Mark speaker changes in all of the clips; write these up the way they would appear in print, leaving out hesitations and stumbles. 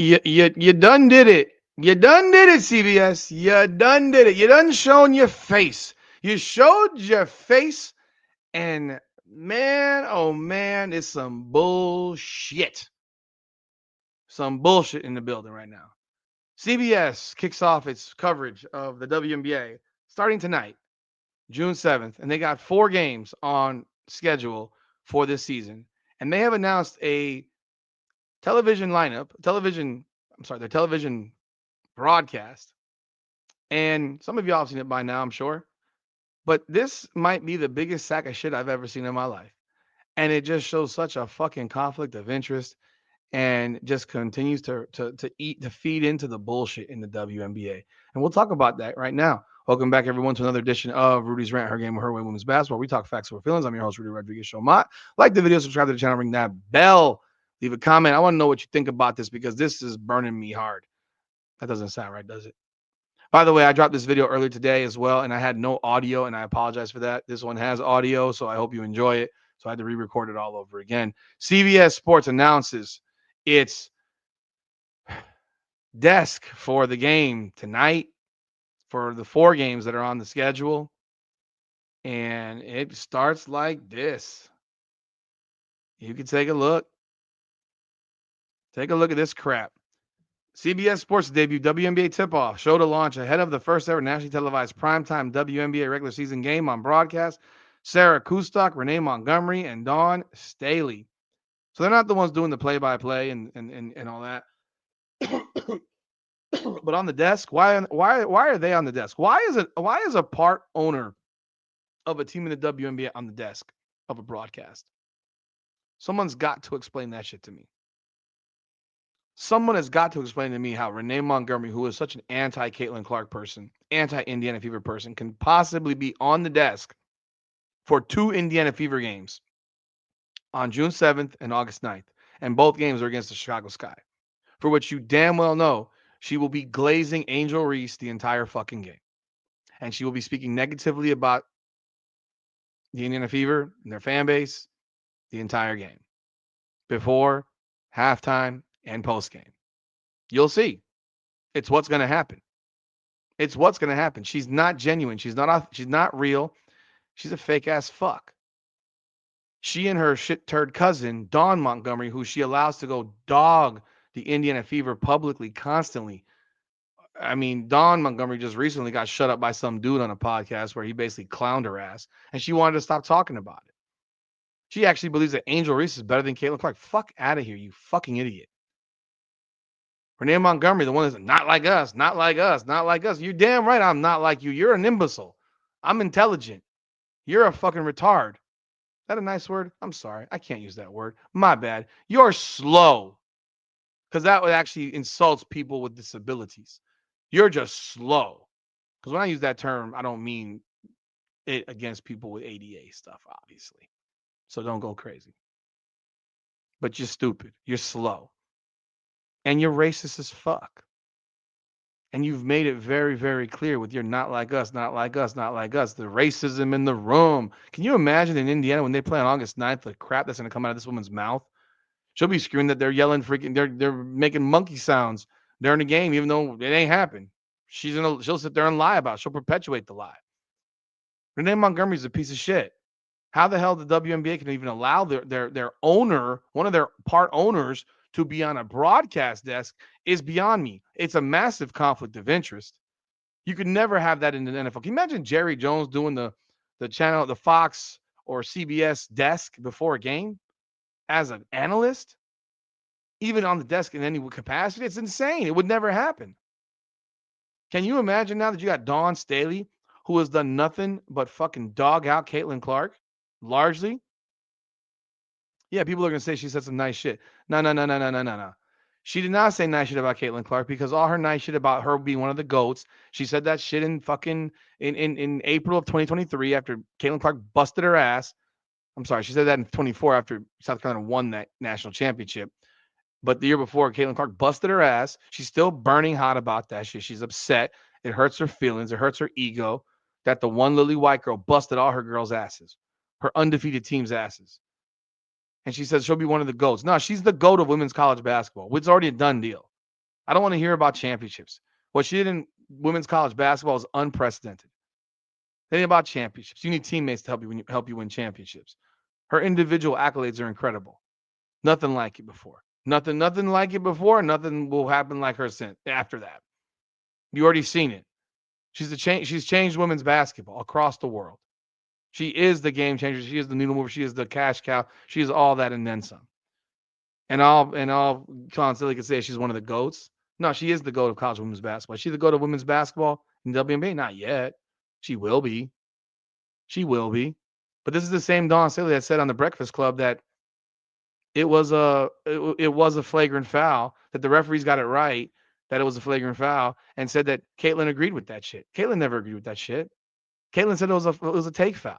Speaker 1: You done did it. You done did it, CBS. You done did it. You done shown your face. You showed your face, and man, oh man, it's some bullshit. Some bullshit in the building right now. CBS kicks off its coverage of the WNBA starting tonight, June 7th, and they got 4 games on schedule for this season. And they have announced a television lineup, their television broadcast. And some of y'all have seen it by now, I'm sure. But this might be the biggest sack of shit I've ever seen in my life. And it just shows such a fucking conflict of interest and just continues to feed into the bullshit in the WNBA. And we'll talk about that right now. Welcome back, everyone, to another edition of Rudy's Rant, Her Game, Her Way, Women's Basketball. We talk facts over feelings. I'm your host, Rudy Rodriguez Showmont. Like the video, subscribe to the channel, ring that bell, leave a comment. I want to know what you think about this because this is burning me hard. That doesn't sound right, does it? By the way, I dropped this video earlier today as well, and I had no audio, and I apologize for that. This one has audio, so I hope you enjoy it. So I had to re-record it all over again. CBS Sports announces its desk for the game tonight for the 4 games that are on the schedule. And it starts like this. You can take a look. Take a look at this crap. CBS Sports debut WNBA tip-off show to launch ahead of the first ever nationally televised primetime WNBA regular season game on broadcast. Sarah Kustok, Renee Montgomery, and Dawn Staley. So they're not the ones doing the play-by-play and all that. But on the desk, why are they on the desk? Why is a part owner of a team in the WNBA on the desk of a broadcast? Someone's got to explain that shit to me. Someone has got to explain to me how Renee Montgomery, who is such an anti-Caitlin Clark person, anti-Indiana Fever person, can possibly be on the desk for 2 Indiana Fever games on June 7th and August 9th. And both games are against the Chicago Sky, for which you damn well know she will be glazing Angel Reese the entire fucking game. And she will be speaking negatively about the Indiana Fever and their fan base the entire game, before, halftime, and post game. You'll see. It's what's going to happen. It's what's going to happen. She's not genuine. She's not real. She's a fake ass fuck. She and her shit turd cousin, Dawn Montgomery, who she allows to go dog the Indiana Fever publicly, constantly. I mean, Dawn Montgomery just recently got shut up by some dude on a podcast where he basically clowned her ass, and she wanted to stop talking about it. She actually believes that Angel Reese is better than Caitlin Clark. Fuck out of here, you fucking idiot. Renee Montgomery, the one that's not like us, not like us, not like us. You're damn right I'm not like you. You're an imbecile. I'm intelligent. You're a fucking retard. Is that a nice word? I'm sorry. I can't use that word. My bad. You're slow. Because that would actually insults people with disabilities. You're just slow. Because when I use that term, I don't mean it against people with ADA stuff, obviously. So don't go crazy. But you're stupid. You're slow. And you're racist as fuck. And you've made it very, very clear with your not like us, not like us, not like us. The racism in the room. Can you imagine in Indiana when they play on August 9th, the crap that's going to come out of this woman's mouth? She'll be screaming that they're yelling freaking, they're making monkey sounds during the game, even though it ain't happened. She'll sit there and lie about it. She'll perpetuate the lie. Renee Montgomery's a piece of shit. How the hell the WNBA can even allow their owner, one of their part owners, to be on a broadcast desk is beyond me. It's a massive conflict of interest. You could never have that in the NFL. Can you imagine Jerry Jones doing the channel, the Fox or CBS desk before a game as an analyst, even on the desk in any capacity? It's insane. It would never happen. Can you imagine now that you got Dawn Staley, who has done nothing but fucking dog out Caitlin Clark, largely? Yeah, people are gonna say she said some nice shit. No, no, no, no, no, no, no, no. She did not say nice shit about Caitlin Clark because all her nice shit about her being one of the GOATs. She said that shit in fucking in April of 2023 after Caitlin Clark busted her ass. I'm sorry, she said that in 24 after South Carolina won that national championship. But the year before, Caitlin Clark busted her ass. She's still burning hot about that shit. She's upset. It hurts her feelings. It hurts her ego that the one Lily White girl busted all her girls' asses, her undefeated team's asses. And she says she'll be one of the GOATs. No, she's the GOAT of women's college basketball. It's already a done deal. I don't want to hear about championships. What she did in women's college basketball is unprecedented. Think about championships. You need teammates to help you win championships. Her individual accolades are incredible. Nothing like it before. Nothing like it before. Nothing will happen like her since after that. You already seen it. She's changed women's basketball across the world. She is the game changer. She is the needle mover. She is the cash cow. She is all that and then some. And all constantly can say she's one of the goats. No, she is the goat of college women's basketball. Is she the goat of women's basketball in WNBA? Not yet. She will be. She will be. But this is the same Dawn Staley that said on the Breakfast Club that it was a flagrant foul, that the referees got it right, that it was a flagrant foul, and said that Caitlin agreed with that shit. Caitlin never agreed with that shit. Caitlin said it was a take foul.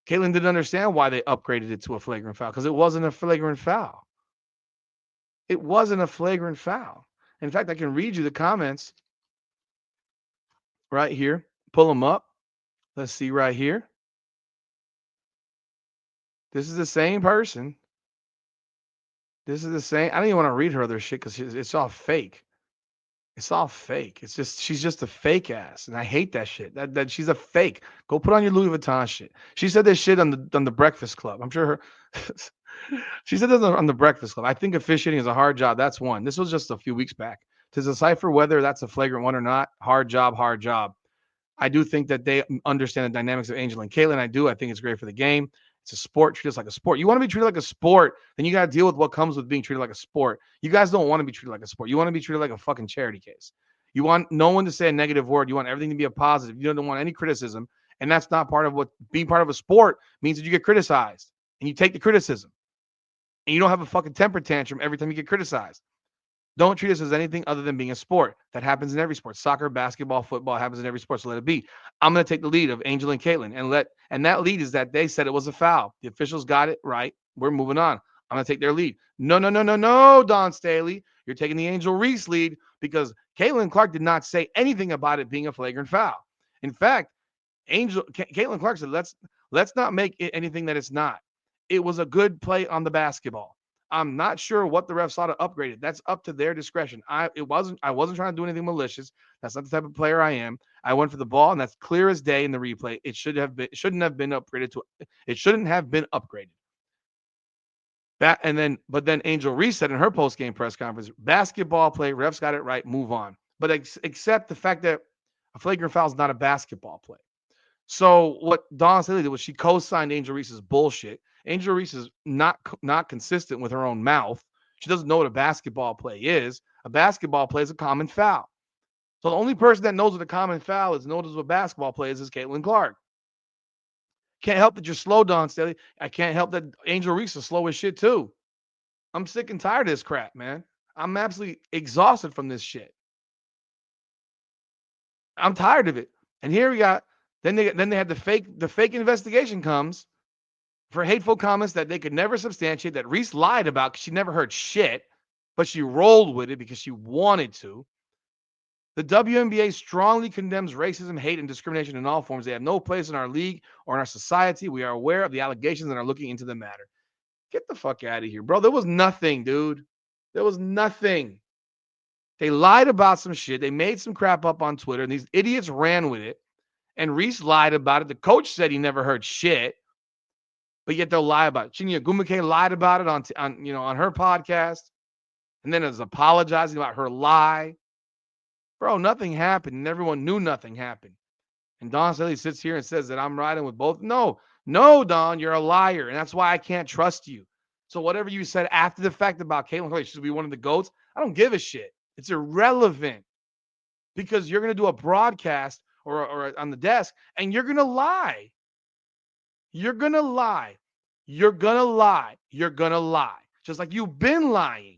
Speaker 1: Caitlin didn't understand why they upgraded it to a flagrant foul because it wasn't a flagrant foul. It wasn't a flagrant foul. In fact, I can read you the comments right here. Pull them up. Let's see right here. This is the same person. This is the same. I don't even want to read her other shit because it's all fake. It's all fake. It's just she's just a fake ass, and I hate that shit. That she's a fake. Go put on your Louis Vuitton shit. She said this shit on the Breakfast Club. I'm sure her. She said this on the Breakfast Club. I think officiating is a hard job. That's one. This was just a few weeks back. To decipher whether that's a flagrant one or not, hard job, hard job. I do think that they understand the dynamics of Angel and Caitlin. I do. I think it's great for the game. It's a sport. Treat us like a sport. You want to be treated like a sport, then you got to deal with what comes with being treated like a sport. You guys don't want to be treated like a sport. You want to be treated like a fucking charity case. You want no one to say a negative word. You want everything to be a positive. You don't want any criticism. And that's not part of what being part of a sport means, that you get criticized and you take the criticism. And you don't have a fucking temper tantrum every time you get criticized. Don't treat us as anything other than being a sport. That happens in every sport. Soccer, basketball, football happens in every sport. So let it be. I'm going to take the lead of Angel and Caitlin and that lead is that they said it was a foul. The officials got it right. We're moving on. I'm going to take their lead. No, no, no, no, no, Don Staley. You're taking the Angel Reese lead because Caitlin Clark did not say anything about it being a flagrant foul. In fact, Caitlin Clark said, let's not make it anything that it's not. It was a good play on the basketball. I'm not sure what the refs ought to upgrade it. That's up to their discretion. I wasn't trying to do anything malicious. That's not the type of player I am. I went for the ball, and that's clear as day in the replay. It shouldn't have been upgraded to. It shouldn't have been upgraded. But then Angel Reese said in her post game press conference, basketball play, refs got it right, move on. But accept the fact that a flagrant foul is not a basketball play. So what Dawn Staley did was she co-signed Angel Reese's bullshit. Angel Reese is not consistent with her own mouth. She doesn't know what a basketball play is. A basketball play is a common foul. So the only person that knows what a common foul is, knows what a basketball play is Caitlin Clark. Can't help that you're slow, Dawn Staley. I can't help that Angel Reese is slow as shit too. I'm sick and tired of this crap, man. I'm absolutely exhausted from this shit. I'm tired of it. And here we got then they had the fake investigation comes for hateful comments that they could never substantiate, that Reese lied about because she never heard shit, but she rolled with it because she wanted to. The WNBA strongly condemns racism, hate, and discrimination in all forms. They have no place in our league or in our society. We are aware of the allegations and are looking into the matter. Get the fuck out of here, bro. There was nothing, dude. There was nothing. They lied about some shit. They made some crap up on Twitter, and these idiots ran with it. And Reese lied about it. The coach said he never heard shit, but yet they'll lie about it. Chinya Gumake lied about it on her podcast, and then is apologizing about her lie. Bro, nothing happened, and everyone knew nothing happened. And Don Staley sits here and says that I'm riding with both. No, Don, you're a liar, and that's why I can't trust you. So whatever you said after the fact about Caitlin Clark, she should be one of the GOATs, I don't give a shit. It's irrelevant because you're going to do a broadcast or on the desk, and you're going to lie. You're going to lie. You're going to lie. You're going to lie. Just like you've been lying.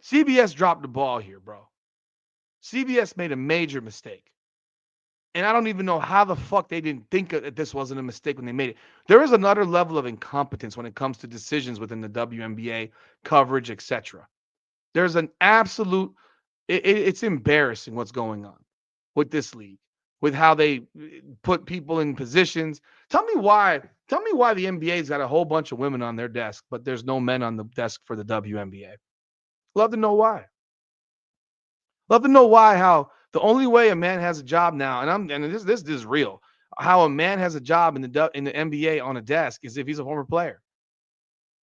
Speaker 1: CBS dropped the ball here, bro. CBS made a major mistake. And I don't even know how the fuck they didn't think that this wasn't a mistake when they made it. There is another level of incompetence when it comes to decisions within the WNBA, coverage, etc. There's an absolute, it's embarrassing what's going on with this league. with how they put people in positions. Tell me why. Tell me why the NBA's got a whole bunch of women on their desk, but there's no men on the desk for the WNBA. Love to know why. Love to know why. How the only way a man has a job now, and this is real. How a man has a job in the NBA on a desk is if he's a former player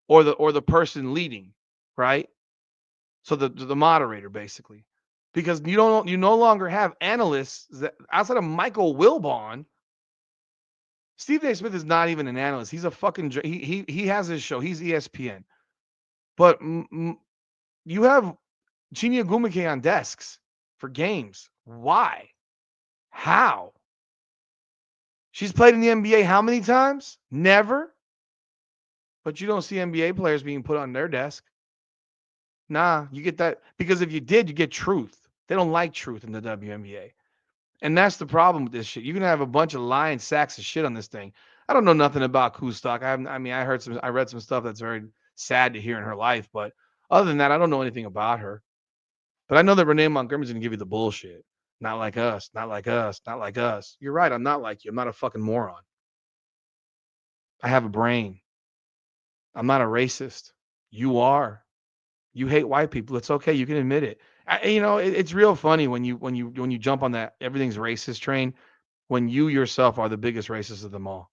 Speaker 1: or the person leading, right? So the moderator basically, because you no longer have analysts that outside of Michael Wilbon. Stephen A. Smith is not even an analyst. He's a fucking he has his show. He's ESPN. But you have Chinya Gumike on desks for games. Why? How? She's played in the NBA how many times? Never. But you don't see NBA players being put on their desk. Nah, you get that because if you did, you get truth. They don't like truth in the WNBA. And that's the problem with this shit. You can have a bunch of lying sacks of shit on this thing. I don't know nothing about Kustok. I read some stuff that's very sad to hear in her life, but other than that, I don't know anything about her. But I know that Renee Montgomery's gonna give you the bullshit. Not like us, not like us, not like us. You're right, I'm not like you. I'm not a fucking moron. I have a brain. I'm not a racist. You are. You hate white people. It's okay. You can admit it. It's real funny when you jump on that everything's racist train when you yourself are the biggest racist of them all.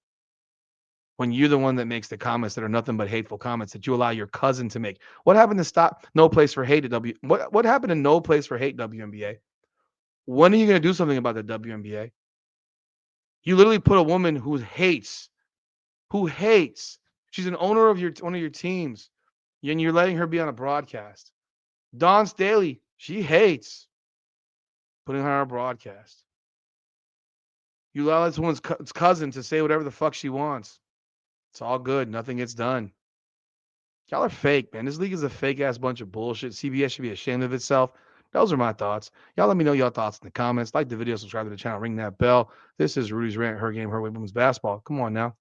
Speaker 1: When you're the one that makes the comments that are nothing but hateful comments that you allow your cousin to make. What happened to stop No Place for Hate at what happened to No Place for Hate WNBA? When are you going to do something about the WNBA? You literally put a woman who hates. She's an owner of one of your teams, and you're letting her be on a broadcast. Dawn Staley, she hates putting her on a broadcast. You allow this woman's cousin to say whatever the fuck she wants. It's all good. Nothing gets done. Y'all are fake, man. This league is a fake ass bunch of bullshit. CBS should be ashamed of itself. Those are my thoughts. Y'all let me know your thoughts in the comments. Like the video, subscribe to the channel, ring that bell. This is Rudy's Rant, Her Game, Her Way Women's Basketball. Come on now.